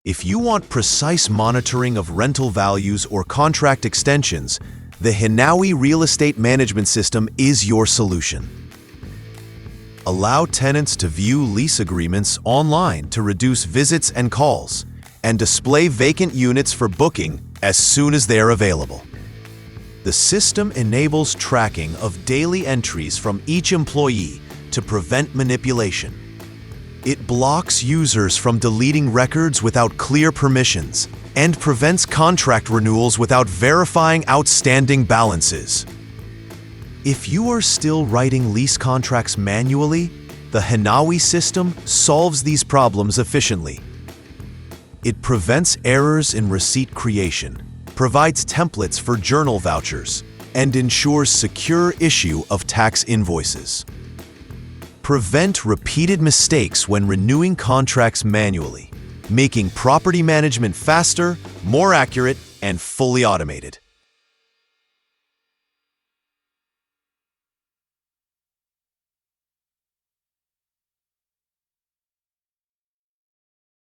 If you want precise monitoring of rental values or contract extensions, the Hinawi Real Estate Management System is your solution. Allow tenants to view lease agreements online to reduce visits and calls, and display vacant units for booking as soon as they are available. The system enables tracking of daily entries from each employee to prevent manipulation. It blocks users from deleting records without clear permissions and prevents contract renewals without verifying outstanding balances. If you are still writing lease contracts manually, the Hinawi system solves these problems efficiently. It prevents errors in receipt creation, provides templates for journal vouchers, and ensures secure issue of tax invoices. Prevent repeated mistakes when renewing contracts manually, making property management faster, more accurate, and fully automated.